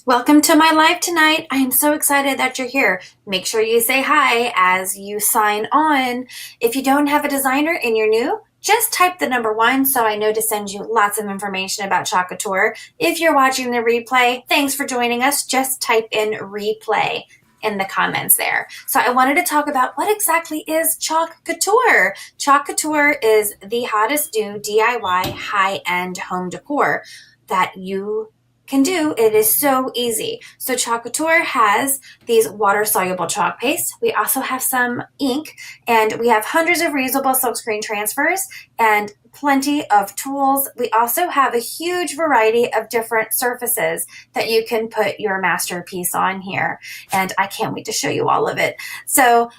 Welcome to my live tonight. I am so excited that you're here. Make sure you say hi as you sign on. If you don't have a designer and you're new, just type the number 1 so I know to send you lots of information about Chalk Couture. If you're watching the replay, thanks for joining us. Just type in replay in the comments there. So I wanted to talk about what exactly is Chalk Couture. Chalk Couture is the hottest new DIY high-end home decor that you can do. It is so easy. So Chalk Couture has these water-soluble chalk pastes. We also have some ink, and we have hundreds of reusable silkscreen transfers and plenty of tools. We also have a huge variety of different surfaces that you can put your masterpiece on here, and I can't wait to show you all of it. So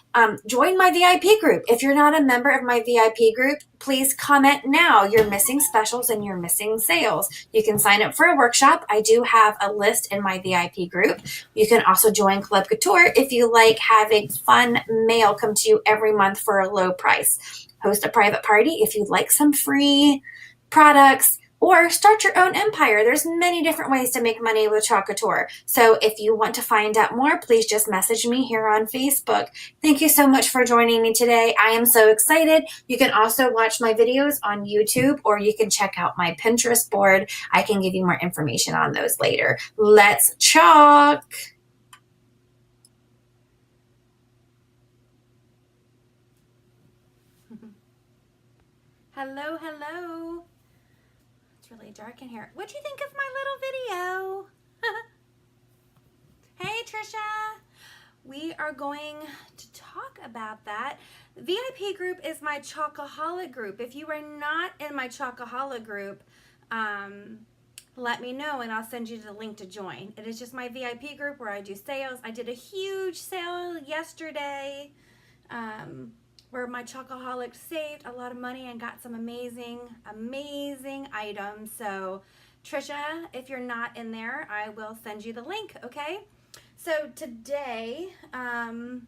join my VIP group. If you're not a member of my VIP group, please comment now. You're missing specials and you're missing sales. You can sign up for a workshop. I do have a list in my VIP group. You can also join Club Couture if you like having fun mail come to you every month for a low price. Host a private party if you'd like some free products, or start your own empire. There's many different ways to make money with Chalk Couture. So if you want to find out more, please just message me here on Facebook. Thank you so much for joining me today. I am so excited. You can also watch my videos on YouTube, or you can check out my Pinterest board. I can give you more information on those later. Let's chalk. Hello, hello. It's really dark in here. What'd you think of my little video? Hey, Trisha. We are going to talk about that. VIP group is my Chalkaholic group. If you are not in my Chalkaholic group, let me know and I'll send you the link to join. It is just my VIP group where I do sales. I did a huge sale yesterday where my Chalkaholics saved a lot of money and got some amazing items. So Trisha, if you're not in there, I will send you the link, okay? So today, we're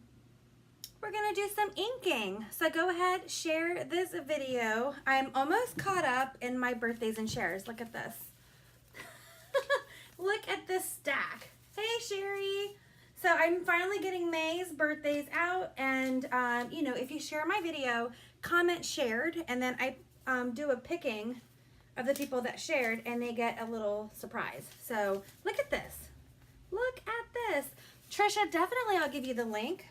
gonna do some inking. So go ahead, share this video. I'm almost caught up in my birthdays and shares. Look at this. Look at this stack. Hey, Sherry. So I'm finally getting May's birthdays out, and you know, if you share my video, comment shared, and then I do a picking of the people that shared, and they get a little surprise. So look at this. Look at this. Trisha, definitely I'll give you the link.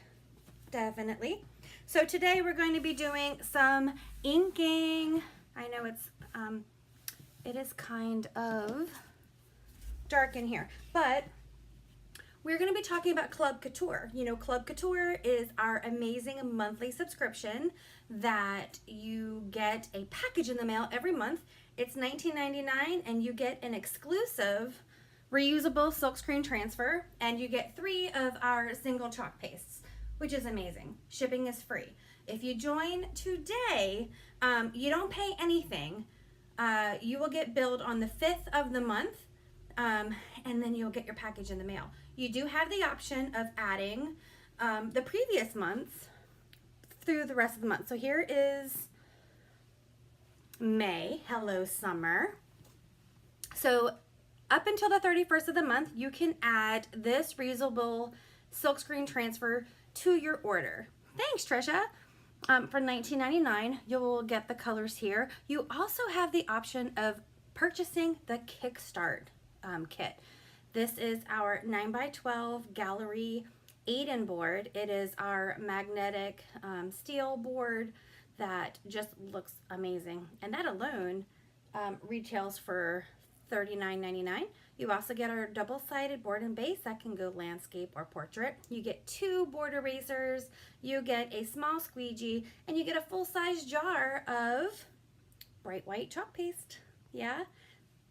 Definitely. So today we're going to be doing some inking. I know it is kind of dark in here, but we're going to be talking about Club Couture. You know, Club Couture is our amazing monthly subscription that you get a package in the mail every month. It's $19.99, and you get an exclusive reusable silkscreen transfer, and you get 3 of our single chalk pastes, which is amazing. Shipping is free. If you join today, you don't pay anything. You will get billed on the 5th of the month, and then you'll get your package in the mail. You do have the option of adding the previous months through the rest of the month. So here is May. Hello, summer. So up until the 31st of the month, you can add this reusable silkscreen transfer to your order. Thanks, Trisha. For $19.99, you'll get the colors here. You also have the option of purchasing the Kickstart Kit. This is our 9x12 gallery 8-in board. It is our magnetic steel board that just looks amazing. And that alone retails for $39.99. You also get our double-sided board and base that can go landscape or portrait. You get 2 board erasers, you get a small squeegee, and you get a full-size jar of bright white chalk paste. Yeah,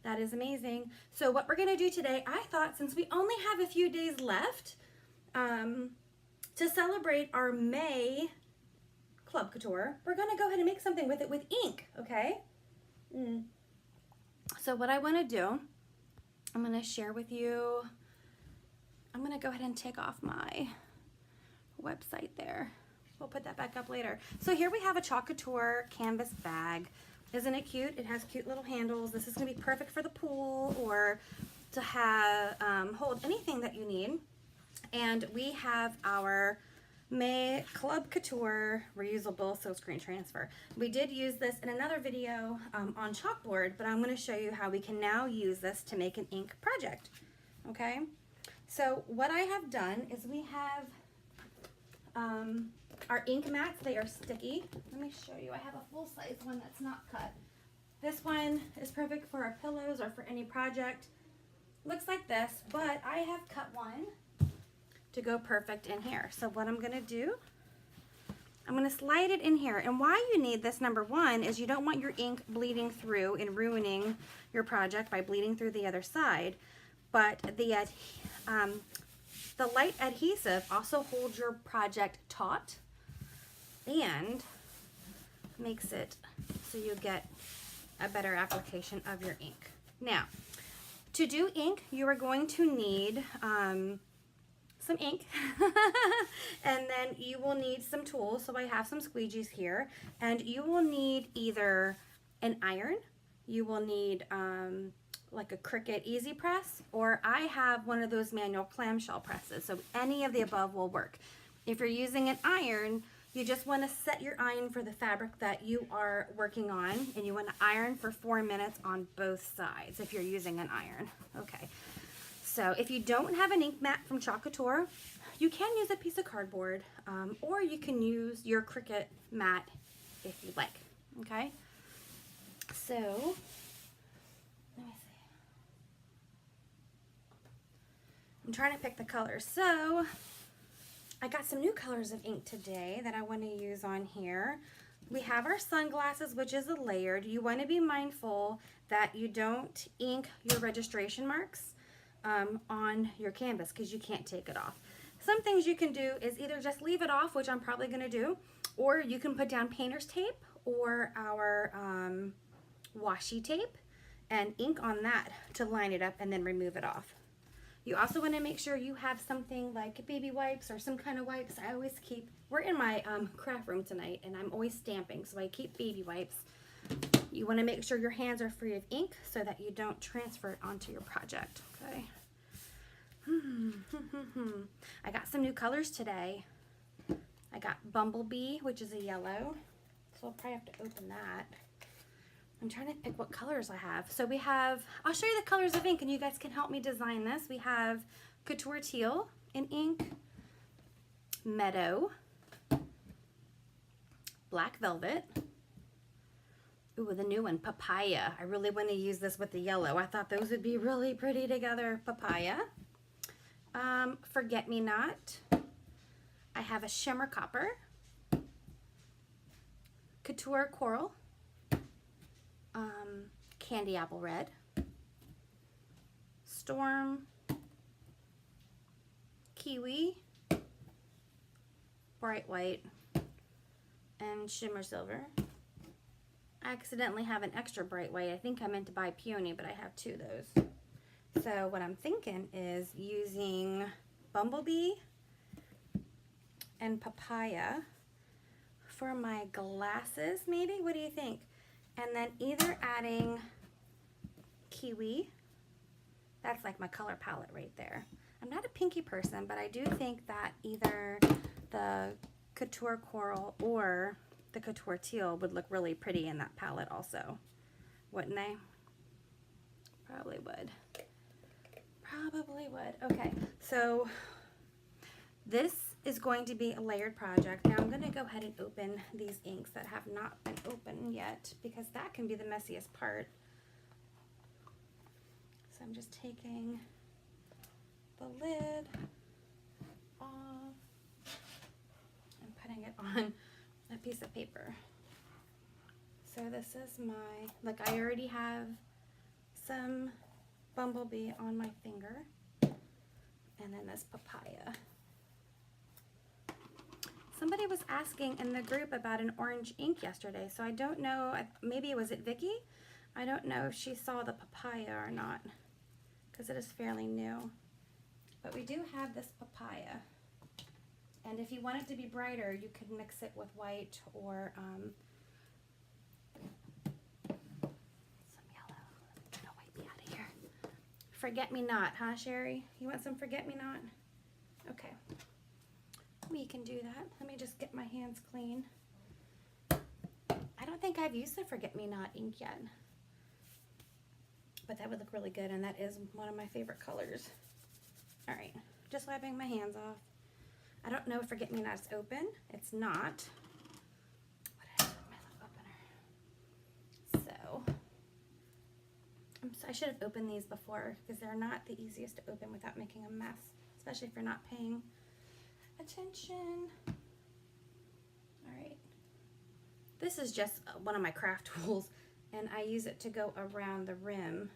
that is amazing. So what we're gonna do today, I thought since we only have a few days left to celebrate our May Club Couture, we're gonna go ahead and make something with it with ink, okay? So what I want to do, I'm going to share with you, I'm going to go ahead and take off my website there. We'll put that back up later. So here we have a Chalk Couture canvas bag. Isn't it cute? It has cute little handles. This is going to be perfect for the pool or to have hold anything that you need. And we have our May Club Couture reusable silkscreen transfer. We did use this in another video on chalkboard, but I'm going to show you how we can now use this to make an ink project. Okay, so what I have done is we have our ink mats. They are sticky. Let me show you. I have a full-size one that's not cut. This one is perfect for our pillows or for any project. Looks like this, but I have cut one to go perfect in here. So what I'm gonna do, I'm gonna slide it in here. And why you need this, number one, is you don't want your ink bleeding through and ruining your project by bleeding through the other side. But the light adhesive also holds your project taut and makes it so you get a better application of your ink. Now, to do ink, you are going to need some ink and then you will need some tools. So I have some squeegees here, and you will need either an iron, you will need like a Cricut Easy Press, or I have one of those manual clamshell presses. So any of the above will work. If you're using an iron, you just want to set your iron for the fabric that you are working on, and you want to iron for 4 minutes on both sides if you're using an iron. Okay, so if you don't have an ink mat from Chalk Couture, you can use a piece of cardboard, or you can use your Cricut mat if you like. Okay, so let me see. I'm trying to pick the colors. So I got some new colors of ink today that I want to use on here. We have our sunglasses, which is a layered. You want to be mindful that you don't ink your registration marks on your canvas, because you can't take it off. Some things you can do is either just leave it off, which I'm probably going to do, or you can put down painter's tape or our washi tape and ink on that to line it up and then remove it off. You also want to make sure you have something like baby wipes or some kind of wipes. I always keep, we're in my craft room tonight and I'm always stamping, so I keep baby wipes. You want to make sure your hands are free of ink so that you don't transfer it onto your project. Okay. I got some new colors today. I got Bumblebee, which is a yellow, so I'll probably have to open that. I'm trying to pick what colors I have. So we have, I'll show you the colors of ink and you guys can help me design this. We have Couture Teal in ink, Meadow, Black Velvet. Ooh, the new one, Papaya. I really want to use this with the yellow. I thought those would be really pretty together. Papaya. Forget Me Not. I have a Shimmer Copper, Couture Coral, Candy Apple Red, Storm, Kiwi, Bright White, and Shimmer Silver. I accidentally have an extra bright white. I think I meant to buy Peony, but I have two of those. So what I'm thinking is using Bumblebee and Papaya for my glasses, maybe? What do you think? And then either adding Kiwi. That's like my color palette right there. I'm not a pinky person, but I do think that either the Couture Coral or the Couture Teal would look really pretty in that palette also. Wouldn't they? Probably would. Probably would. Okay, so this is going to be a layered project. Now I'm going to go ahead and open these inks that have not been opened yet, because that can be the messiest part. So I'm just taking the lid off and putting it on a piece of paper. So this is my, like, I already have some Bumblebee on my finger, and then this Papaya. Somebody was asking in the group about an orange ink yesterday, so I don't know, maybe it was at Vicky? I don't know if she saw the Papaya or not, because it is fairly new. But we do have this Papaya, and if you want it to be brighter, you could mix it with white or some yellow. I'll wipe me out of here. forget-me-not, huh, Sherry? You want some forget-me-not? Okay. We can do that. Let me just get my hands clean. I don't think I've used the forget-me-not ink yet. But that would look really good, and that is one of my favorite colors. All right, just wiping my hands off. I don't know if forget-me-not is open. It's not. What did I do with my lip opener? So, I should have opened these before because they're not the easiest to open without making a mess, especially if you're not paying attention. All right. This is just one of my craft tools, and I use it to go around the rim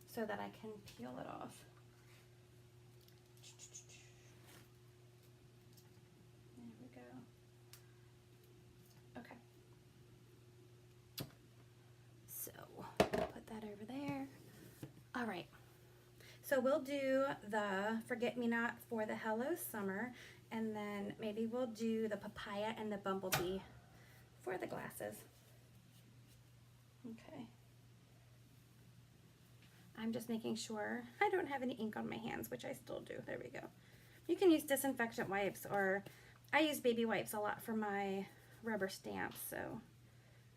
so that I can peel it off. There we go. Okay. So, put that over there. All right. So we'll do the forget-me-not for the Hello Summer, and then maybe we'll do the papaya and the bumblebee for the glasses. Okay. I'm just making sure I don't have any ink on my hands, which I still do. There we go. You can use disinfectant wipes, or I use baby wipes a lot for my rubber stamps, so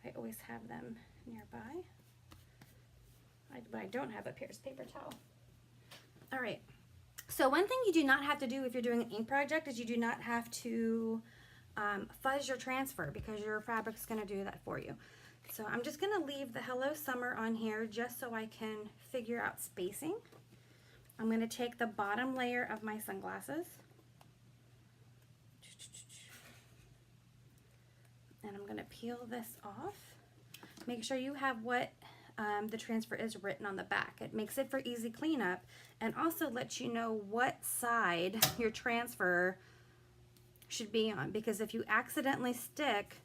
I always have them nearby. What I don't have up here is paper towel. All right. So one thing you do not have to do if you're doing an ink project is you do not have to fuzz your transfer, because your fabric's going to do that for you. So I'm just going to leave the Hello Summer on here just so I can figure out spacing. I'm going to take the bottom layer of my sunglasses, and I'm going to peel this off. Make sure you have what the transfer is written on the back. It makes it for easy cleanup, and also lets you know what side your transfer should be on, because if you accidentally stick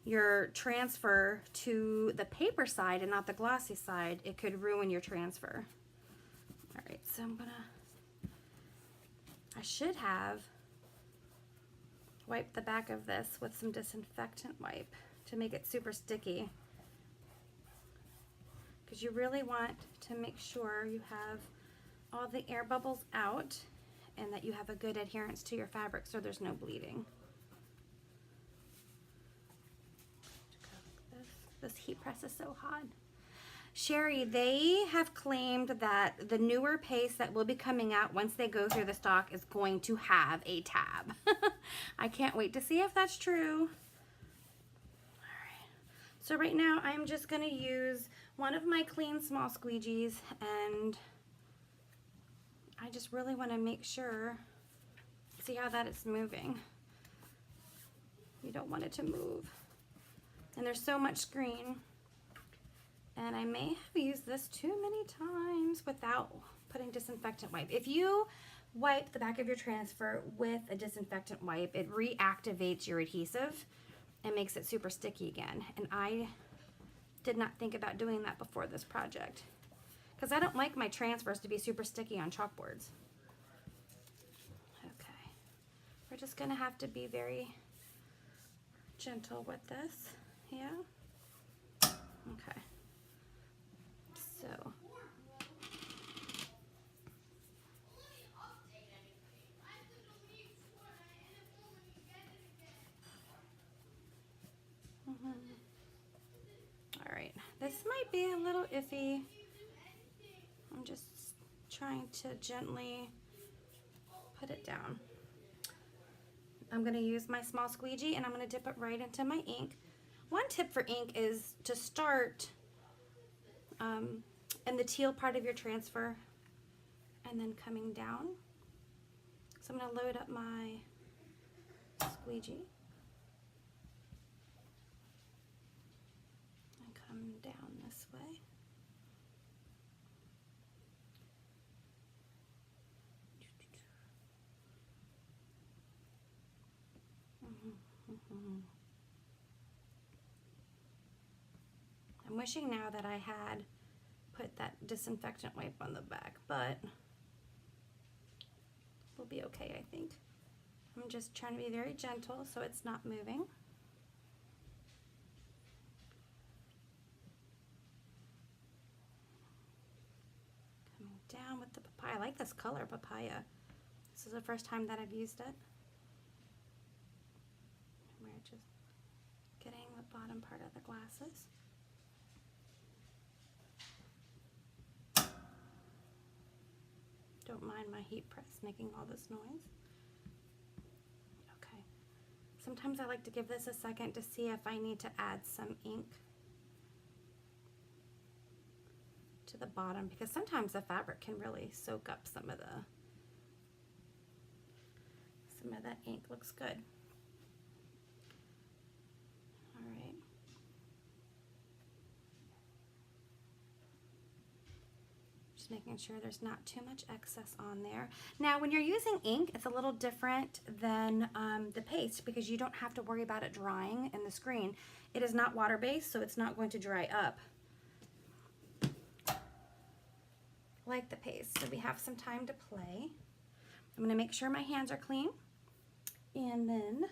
your transfer to the paper side and not the glossy side, it could ruin your transfer. All right, so I should have wiped the back of this with some disinfectant wipe to make it super sticky, because you really want to make sure you have all the air bubbles out and that you have a good adherence to your fabric so there's no bleeding. This heat press is so hot. Sherry, they have claimed that the newer paste that will be coming out once they go through the stock is going to have a tab. I can't wait to see if that's true. All right. So right now I'm just going to use one of my clean small squeegees, and I just really want to make sure, see how that is moving. You don't want it to move. And there's so much screen, and I may have used this too many times without putting disinfectant wipe. If you wipe the back of your transfer with a disinfectant wipe, it reactivates your adhesive and makes it super sticky again. And I did not think about doing that before this project, because I don't like my transfers to be super sticky on chalkboards. Okay, we're just gonna have to be very gentle with this. Yeah. Okay. So. All right. This might be a little iffy. I'm just trying to gently put it down. I'm going to use my small squeegee, and I'm going to dip it right into my ink. One tip for ink is to start in the teal part of your transfer and then coming down. So I'm going to load up my squeegee and come down this way. I'm wishing now that I had put that disinfectant wipe on the back, but we'll be okay, I think. I'm just trying to be very gentle so it's not moving. Coming color, papaya. This is the first time that I've used it. We're just getting the bottom part of the glasses. Don't mind my heat press making all this noise. Okay. Sometimes I like to give this a second to see if I need to add some ink to the bottom, because sometimes the fabric can really soak up some of that ink. Looks good. All right. Just making sure there's not too much excess on there. Now, when you're using ink, it's a little different than the paste, because you don't have to worry about it drying in the screen. It is not water-based, so it's not going to dry up like the paste. So we have some time to play. I'm going to make sure my hands are clean, and then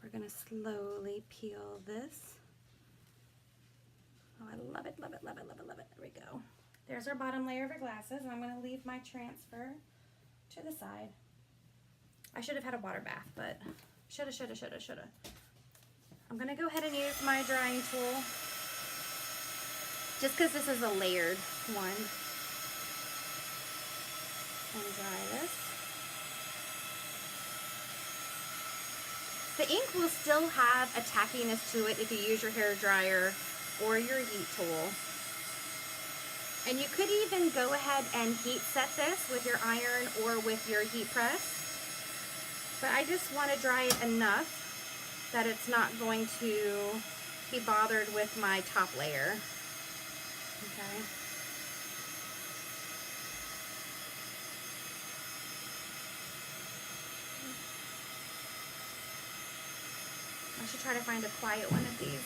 we're going to slowly peel this. Oh, I love it, love it, love it, love it, love it. There we go. There's our bottom layer of our glasses, and I'm going to leave my transfer to the side. I should have had a water bath, but shoulda. I'm going to go ahead and use my drying tool, just because this is a layered one, and dry this. The ink will still have a tackiness to it if you use your hair dryer or your heat tool. And you could even go ahead and heat set this with your iron or with your heat press. But I just want to dry it enough that it's not going to be bothered with my top layer. Okay. I should try to find a quiet one of these.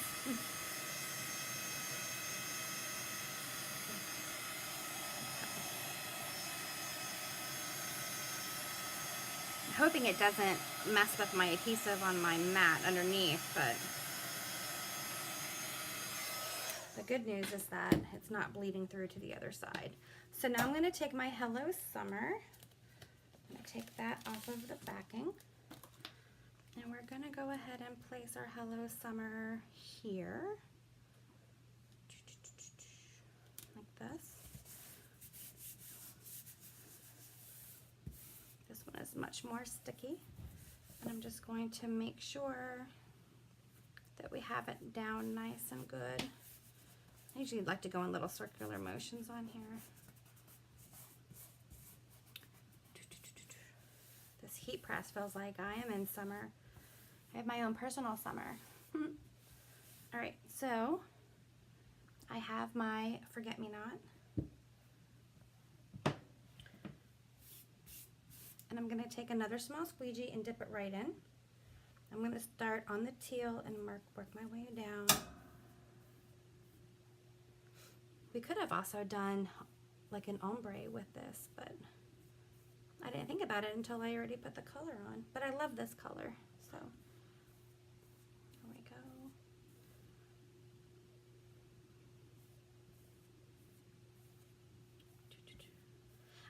I'm hoping it doesn't mess with my adhesive on my mat underneath, but the good news is that it's not bleeding through to the other side. So now I'm going to take my Hello Summer. I'm going to take that off of the backing. And we're going to go ahead and place our Hello Summer here. Like this. This one is much more sticky. And I'm just going to make sure that we have it down nice and good. I usually like to go in little circular motions on here. This heat press feels like I am in summer. I have my own personal summer. All right, so I have my forget-me-not. And I'm going to take another small squeegee and dip it right in. I'm going to start on the teal and work my way down. We could have also done like an ombre with this, but I didn't think about it until I already put the color on. But I love this color, so here we go.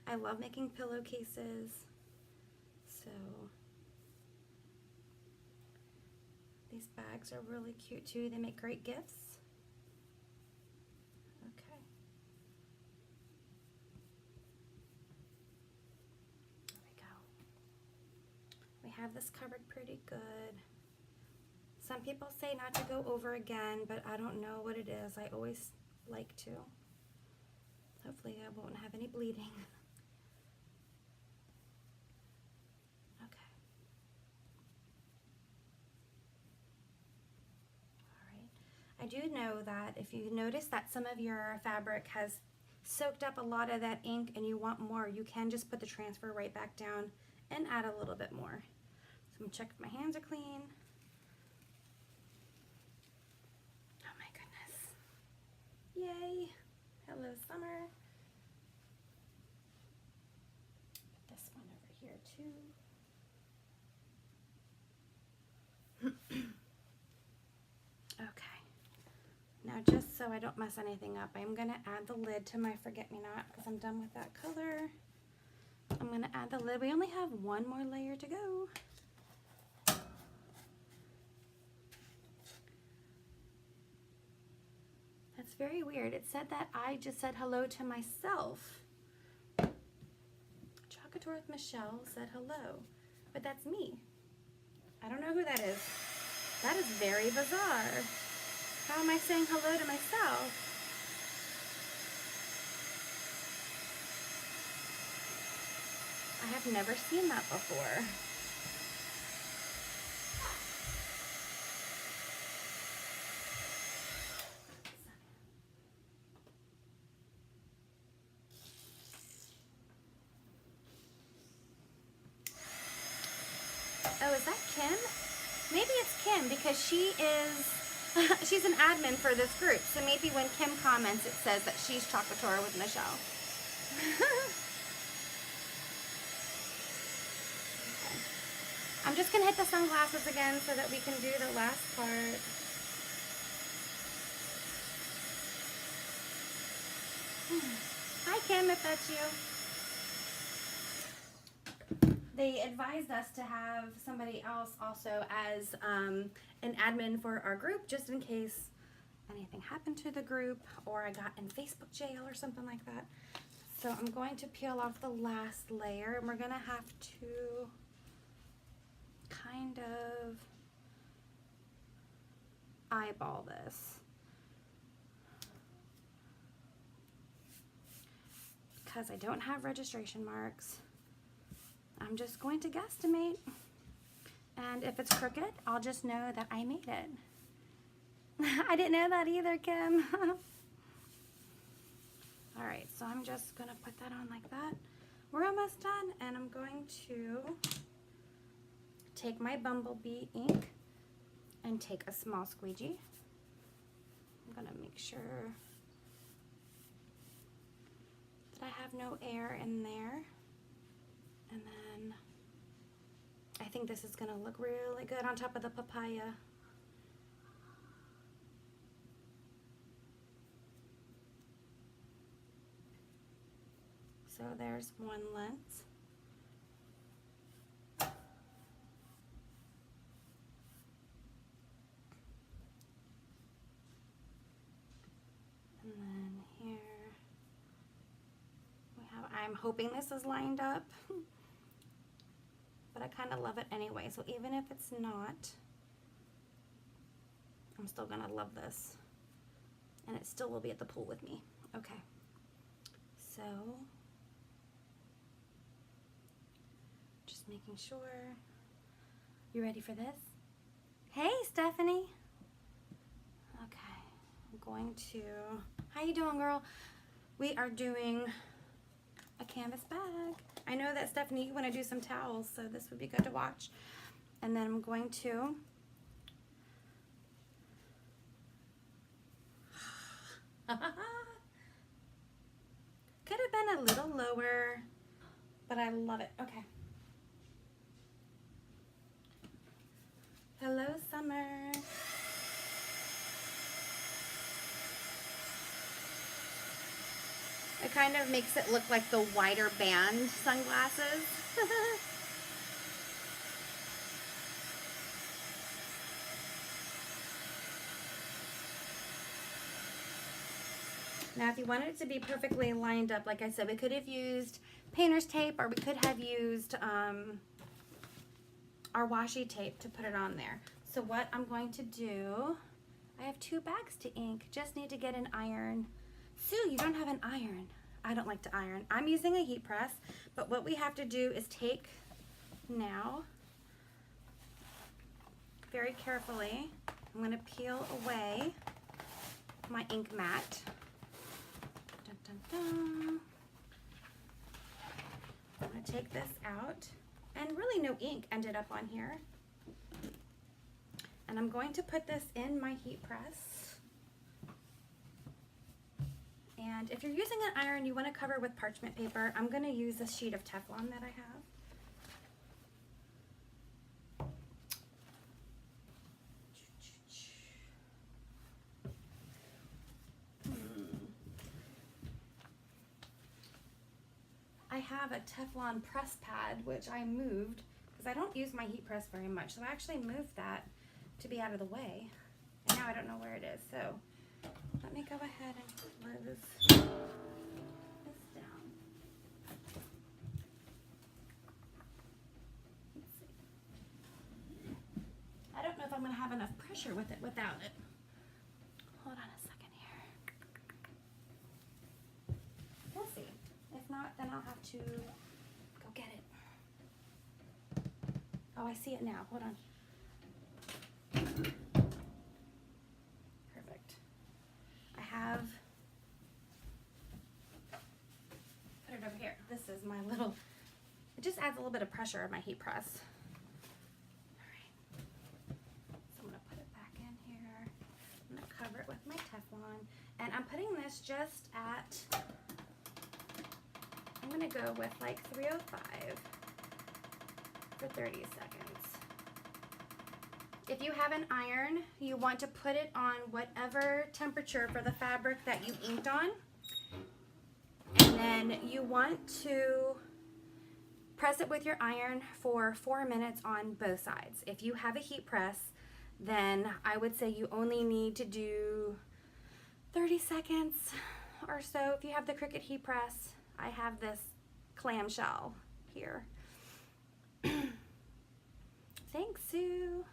I love making pillowcases, so these bags are really cute too. They make great gifts. Okay. There we go. We have this covered pretty good. Some people say not to go over again, but I don't know what it is. I always like to. Hopefully I won't have any bleeding. I do know that if you notice that some of your fabric has soaked up a lot of that ink and you want more, you can just put the transfer right back down and add a little bit more. So I'm going to check if my hands are clean. Oh my goodness. Yay. Hello Summer. Put this one over here too. Okay. Now just so so I don't mess anything up, I'm going to add the lid to my forget-me-not because I'm done with that color. I'm going to add the lid. We only have one more layer to go. That's very weird. It said that I just said hello to myself. Chalk Couture with Michele said hello, but that's me. I don't know who that is. That is very bizarre. How am I saying hello to myself? I have never seen that before. Oh, is that Kim? Maybe it's Kim because she is, she's an admin for this group. So maybe when Kim comments, it says that she's Chalk Couture with Michele. Okay. I'm just going to hit the sunglasses again so that we can do the last part. Hi, Kim, if that's you. They advised us to have somebody else also as an admin for our group, just in case anything happened to the group or I got in Facebook jail or something like that. So I'm going to peel off the last layer, and we're going to have to kind of eyeball this. Because I don't have registration marks, I'm just going to guesstimate. And if it's crooked, I'll just know that I made it. I didn't know that either, Kim. All right, so I'm just gonna put that on like that. We're almost done, and I'm going to take my Bumblebee ink and take a small squeegee. I'm gonna make sure that I have no air in there. And then I think this is gonna look really good on top of the papaya. So there's one lens. And then here we have, I'm hoping this is lined up, but I kind of love it anyway. So even if it's not, I'm still gonna love this. And it still will be at the pool with me. Okay, so just making sure. You ready for this? Hey, Stephanie. Okay, I'm going to, how you doing, girl? We are doing a canvas bag. I know that, Stephanie, you want to do some towels, so this would be good to watch. And then I'm going to could have been a little lower, but I love it. Okay. Hello, Summer. It kind of makes it look like the wider band sunglasses. Now, if you wanted it to be perfectly lined up, like I said, we could have used painter's tape, or we could have used our washi tape to put it on there. So what I'm going to do, I have 2 bags to ink, just need to get an iron. Sue, you don't have an iron. I don't like to iron. I'm using a heat press, but what we have to do is take now, very carefully, I'm gonna peel away my ink mat. Dun, dun, dun. I'm gonna take this out, and really no ink ended up on here. And I'm going to put this in my heat press. And if you're using an iron, you want to cover with parchment paper. I'm going to use a sheet of Teflon that I have. have a Teflon press pad, which I moved because I don't use my heat press very much. So I actually moved that to be out of the way. And now I don't know where it is. So let me go ahead and close this down. Let's see. I don't know if I'm going to have enough pressure with it without it. Hold on a second here. We'll see. If not, then I'll have to go get it. Oh, I see it now. Hold on. Perfect. I have, put it over here. This is my little, it just adds a little bit of pressure on my heat press. All right. So I'm going to put it back in here. I'm going to cover it with my Teflon. And I'm putting this just at, I'm going to go with like 305 for 30 seconds. If you have an iron, you want to put it on whatever temperature for the fabric that you inked on. And then you want to press it with your iron for 4 minutes on both sides. If you have a heat press, then I would say you only need to do 30 seconds or so. If you have the Cricut heat press, I have this clamshell here. Thanks, Sue.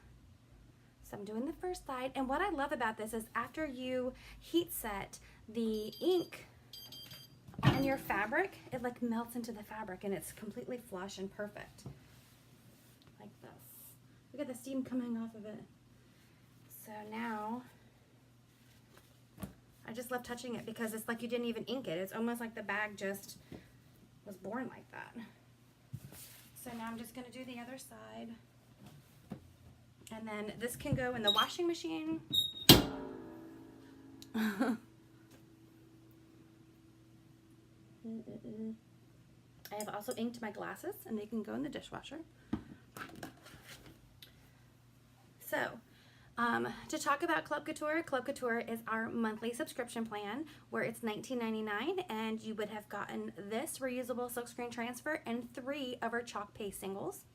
So I'm doing the first side, and what I love about this is after you heat set the ink on your fabric, it like melts into the fabric and it's completely flush and perfect. Like this. Look at the steam coming off of it. So now, I just love touching it because it's like you didn't even ink it. It's almost like the bag just was born like that. So now I'm just going to do the other side. And then this can go in the washing machine. I have also inked my glasses and they can go in the dishwasher. So, to talk about Club Couture is our monthly subscription plan where it's $19.99 and you would have gotten this reusable silkscreen transfer and 3 of our chalk paste singles.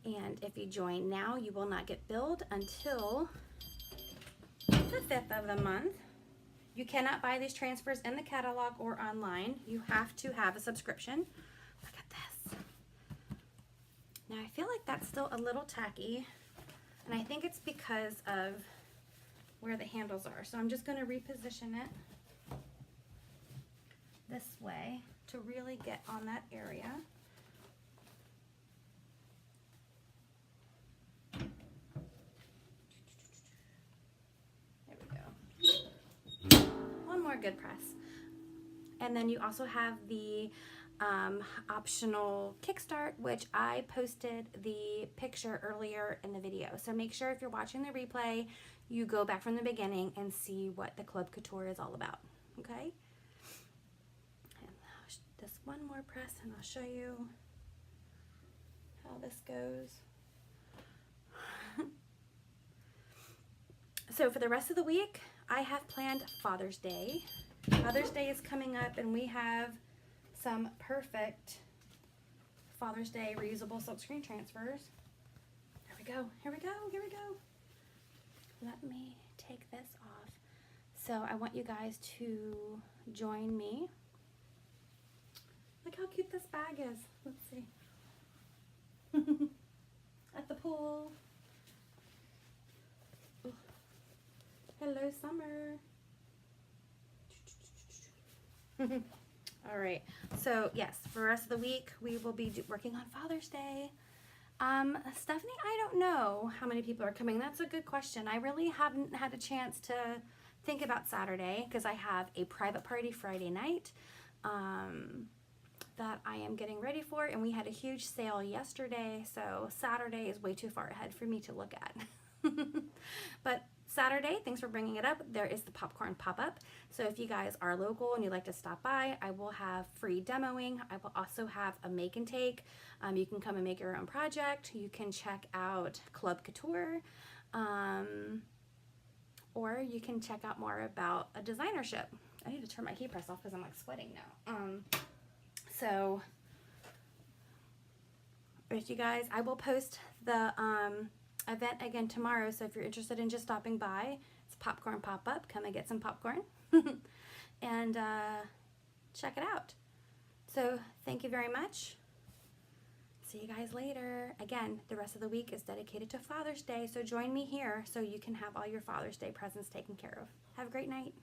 And if you join now, you will not get billed until the 5th of the month. You cannot buy these transfers in the catalog or online. You have to have a subscription. Look at this. Now I feel like that's still a little tacky, and I think it's because of where the handles are. So I'm just going to reposition it this way to really get on that area. More good press. And then you also have the optional Kickstart, which I posted the picture earlier in the video. So make sure if you're watching the replay, you go back from the beginning and see what the Club Couture is all about. Okay? And just one more press and I'll show you how this goes. So for the rest of the week, I have planned Father's Day. Father's Day is coming up and we have some perfect Father's Day reusable silkscreen transfers. Here we go, here we go, here we go. Let me take this off. So I want you guys to join me. Look how cute this bag is. Let's see. At the pool. Hello, summer. All right. So yes, for the rest of the week, we will be working on Father's Day. Stephanie, I don't know how many people are coming. That's a good question. I really haven't had a chance to think about Saturday because I have a private party Friday night that I am getting ready for, and we had a huge sale yesterday, so Saturday is way too far ahead for me to look at. But Saturday, thanks for bringing it up, there is the popcorn pop-up. So if you guys are local and you'd like to stop by, I will have free demoing. I will also have a make and take. You can come and make your own project. You can check out Club Couture, or you can check out more about a designership. I need to turn my heat press off because I'm like sweating now. So with you guys, I will post the event again tomorrow. So if you're interested in just stopping by, it's popcorn pop-up. Come and get some popcorn and check it out. So thank you very much. See you guys later. Again, the rest of the week is dedicated to Father's Day, so join me here so you can have all your Father's Day presents taken care of. Have a great night.